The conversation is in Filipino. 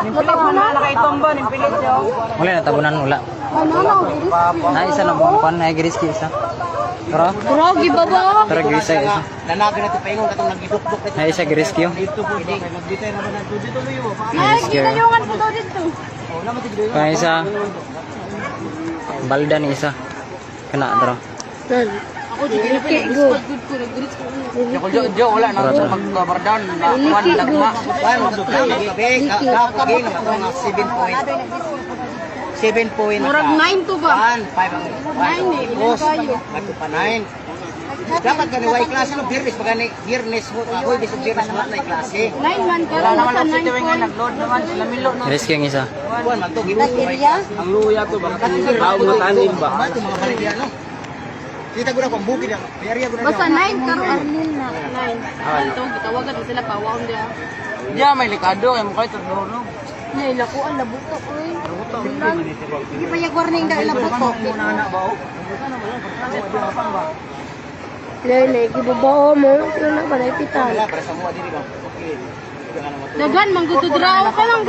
Nimpilit mo na nakaitomba, nimpilit siya. Wala na tabunan wala. Na isa na mo kan na griski isa. Pero Drogi baba. pero grisa isa. Nanagin na ito paingon katong nagidukduk. Na isa griski yo. Dito po, magditay naman na dito luyo. Ay, ginayungan ko daw dito. Kaya isa balda ni isa. Kena dro. Ako di liki go. Jo wala na magbardan na kuan dagma. Kuan magdugay kapagin mga 7 point. Murag 9 to ba? 5 ang 9 pa 9. Dapat ka ni way klase no Biyernes pagani Biyernes mo ako bisog Biyernes mo na klase. 9 man ka. Wala naman ang sitwing nga nagload naman sila milo no. Griski ang isa. Kuan man to gibuso way. Ang luya to ba? Tao mo tanim ba? Ito mga baligya no. Kita ko na kung bukid ang area ko na. Basta 9 karon Arnil na. 9. Anto gitawagan na sila pawaon dia. Ya may likado kay mo kay turno. Nay lako ang labuto oy. Sige pa yung warning dahil labuto. Lele, gibabaw mo. Sino na ba na ipitan? Wala para sa mga diri ba. Okay. Dagan, manggutudraw ka lang.